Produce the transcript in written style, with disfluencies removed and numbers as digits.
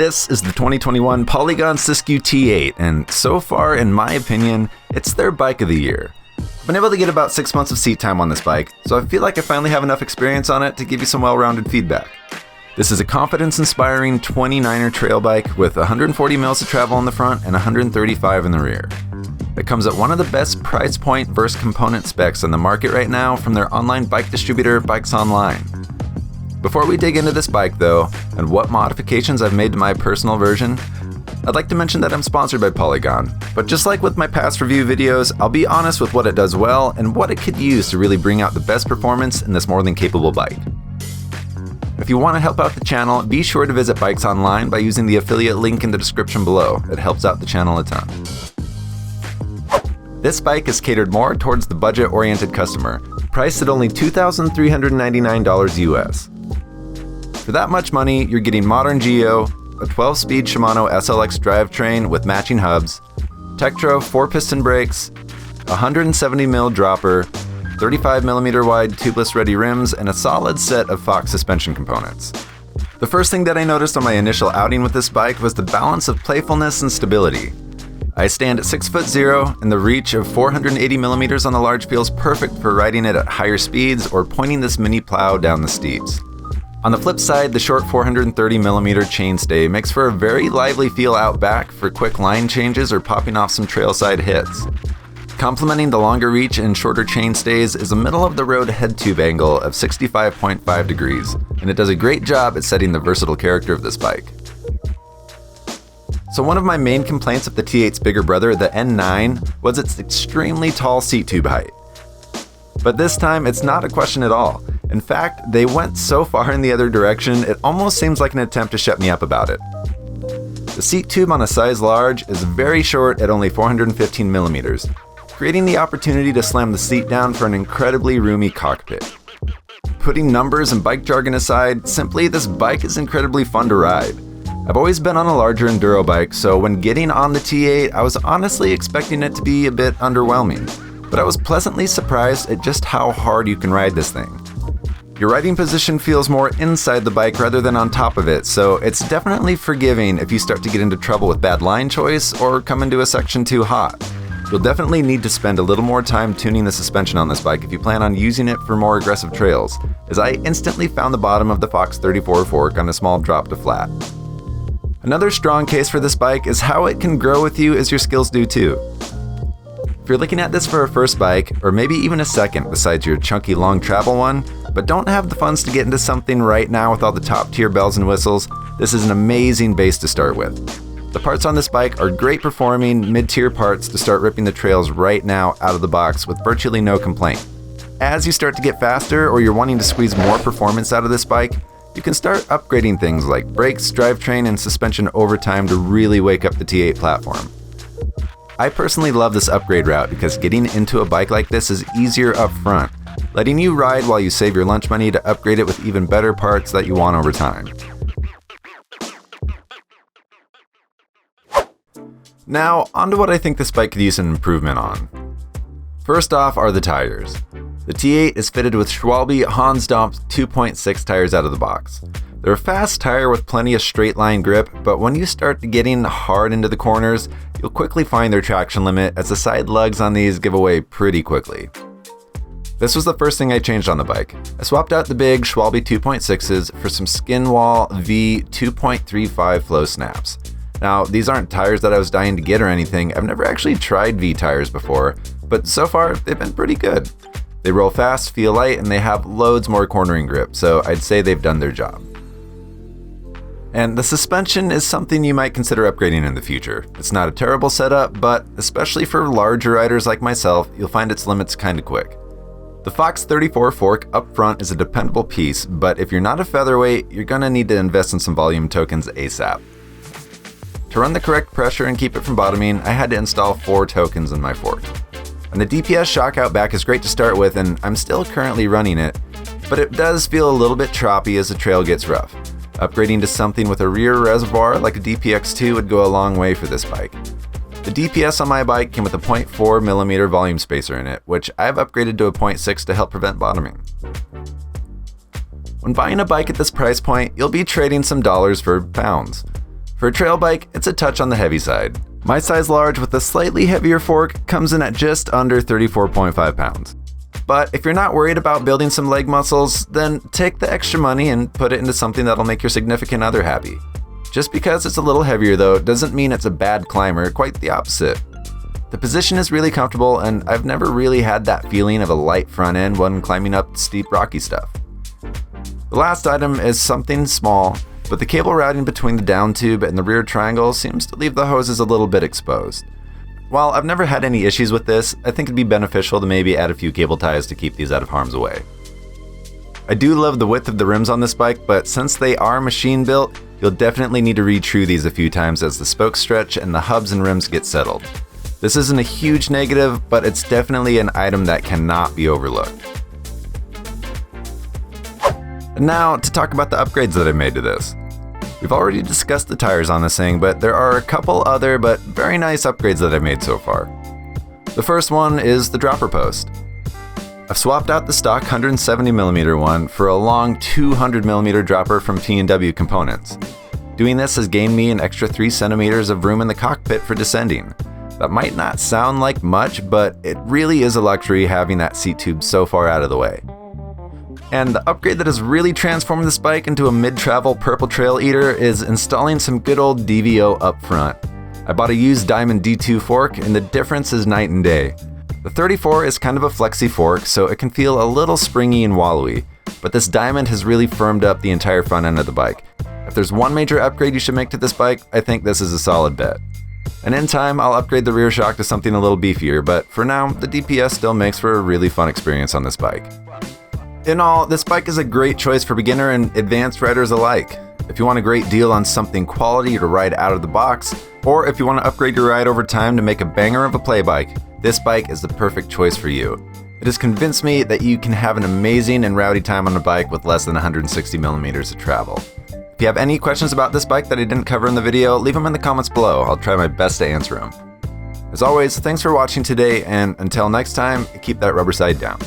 This is the 2021 Polygon Siskiu T8, and so far, in my opinion, it's their bike of the year. I've been able to get about 6 months of seat time on this bike, so I feel like I finally have enough experience on it to give you some well-rounded feedback. This is a confidence-inspiring 29er trail bike with 140 mils of travel in the front and 135 in the rear. It comes at one of the best price point versus component specs on the market right now from their online bike distributor, Bikes Online. Before we dig into this bike though, and what modifications I've made to my personal version, I'd like to mention that I'm sponsored by Polygon, but just like with my past review videos, I'll be honest with what it does well and what it could use to really bring out the best performance in this more than capable bike. If you want to help out the channel, be sure to visit Bikes Online by using the affiliate link in the description below. It helps out the channel a ton. This bike is catered more towards the budget-oriented customer, priced at only $2,399 US. For that much money, you're getting modern Geo, a 12-speed Shimano SLX drivetrain with matching hubs, Tektro 4-piston brakes, 170mm dropper, 35mm wide tubeless-ready rims, and a solid set of Fox suspension components. The first thing that I noticed on my initial outing with this bike was the balance of playfulness and stability. I stand at 6'0", and the reach of 480mm on the large feels perfect for riding it at higher speeds or pointing this mini plow down the steeps. On the flip side, the short 430mm chainstay makes for a very lively feel out back for quick line changes or popping off some trailside hits. Complementing the longer reach and shorter chainstays is a middle-of-the-road head tube angle of 65.5 degrees, and it does a great job at setting the versatile character of this bike. So one of my main complaints of the T8's bigger brother, the N9, was its extremely tall seat tube height. But this time, it's not a question at all. In fact, they went so far in the other direction, it almost seems like an attempt to shut me up about it. The seat tube on a size large is very short at only 415mm, creating the opportunity to slam the seat down for an incredibly roomy cockpit. Putting numbers and bike jargon aside, simply this bike is incredibly fun to ride. I've always been on a larger enduro bike, so when getting on the T8, I was honestly expecting it to be a bit underwhelming, but I was pleasantly surprised at just how hard you can ride this thing. Your riding position feels more inside the bike rather than on top of it, so it's definitely forgiving if you start to get into trouble with bad line choice or come into a section too hot. You'll definitely need to spend a little more time tuning the suspension on this bike if you plan on using it for more aggressive trails, as I instantly found the bottom of the Fox 34 fork on a small drop to flat. Another strong case for this bike is how it can grow with you as your skills do too. If you're looking at this for a first bike, or maybe even a second besides your chunky long travel one, but don't have the funds to get into something right now with all the top tier bells and whistles, this is an amazing base to start with. The parts on this bike are great performing mid-tier parts to start ripping the trails right now out of the box with virtually no complaint. As you start to get faster or you're wanting to squeeze more performance out of this bike, you can start upgrading things like brakes, drivetrain, and suspension over time to really wake up the T8 platform. I personally love this upgrade route because getting into a bike like this is easier up front, letting you ride while you save your lunch money to upgrade it with even better parts that you want over time. Now, onto what I think this bike could use an improvement on. First off are the tires. The T8 is fitted with Schwalbe Hansdampf 2.6 tires out of the box. They're a fast tire with plenty of straight line grip, but when you start getting hard into the corners, you'll quickly find their traction limit as the side lugs on these give away pretty quickly. This was the first thing I changed on the bike. I swapped out the big Schwalbe 2.6s for some Skinwall V 2.35 flow snaps. Now, these aren't tires that I was dying to get or anything. I've never actually tried V tires before, but so far they've been pretty good. They roll fast, feel light, and they have loads more cornering grip, so I'd say they've done their job. And the suspension is something you might consider upgrading in the future. It's not a terrible setup, but especially for larger riders like myself, you'll find its limits kinda quick. The Fox 34 fork up front is a dependable piece, but if you're not a featherweight, you're gonna need to invest in some volume tokens ASAP. To run the correct pressure and keep it from bottoming, I had to install 4 tokens in my fork. And the DPS shock out back is great to start with, and I'm still currently running it, but it does feel a little bit choppy as the trail gets rough. Upgrading to something with a rear reservoir like a DPX2 would go a long way for this bike. The DPS on my bike came with a 0.4mm volume spacer in it, which I've upgraded to a 0.6 to help prevent bottoming. When buying a bike at this price point, you'll be trading some dollars for pounds. For a trail bike, it's a touch on the heavy side. My size large with a slightly heavier fork comes in at just under 34.5 pounds. But if you're not worried about building some leg muscles, then take the extra money and put it into something that'll make your significant other happy. Just because it's a little heavier though, doesn't mean it's a bad climber, quite the opposite. The position is really comfortable, and I've never really had that feeling of a light front end when climbing up steep rocky stuff. The last item is something small, but the cable routing between the down tube and the rear triangle seems to leave the hoses a little bit exposed. While I've never had any issues with this, I think it'd be beneficial to maybe add a few cable ties to keep these out of harm's way. I do love the width of the rims on this bike, but since they are machine built, you'll definitely need to retrue these a few times as the spokes stretch and the hubs and rims get settled. This isn't a huge negative, but it's definitely an item that cannot be overlooked. And now to talk about the upgrades that I made to this. We've already discussed the tires on this thing, but there are a couple other but very nice upgrades that I've made so far. The first one is the dropper post. I've swapped out the stock 170mm one for a long 200mm dropper from T&W Components. Doing this has gained me an extra 3 centimeters of room in the cockpit for descending. That might not sound like much, but it really is a luxury having that seat tube so far out of the way. And the upgrade that has really transformed this bike into a mid-travel purple trail eater is installing some good old DVO up front. I bought a used Diamond D2 fork, and the difference is night and day. The 34 is kind of a flexy fork, so it can feel a little springy and wallowy, but this Diamond has really firmed up the entire front end of the bike. If there's one major upgrade you should make to this bike, I think this is a solid bet. And in time, I'll upgrade the rear shock to something a little beefier, but for now, the DPS still makes for a really fun experience on this bike. In all, this bike is a great choice for beginner and advanced riders alike. If you want a great deal on something quality to ride out of the box, or if you want to upgrade your ride over time to make a banger of a play bike, this bike is the perfect choice for you. It has convinced me that you can have an amazing and rowdy time on a bike with less than 160mm of travel. If you have any questions about this bike that I didn't cover in the video, leave them in the comments below. I'll try my best to answer them. As always, thanks for watching today, and until next time, keep that rubber side down.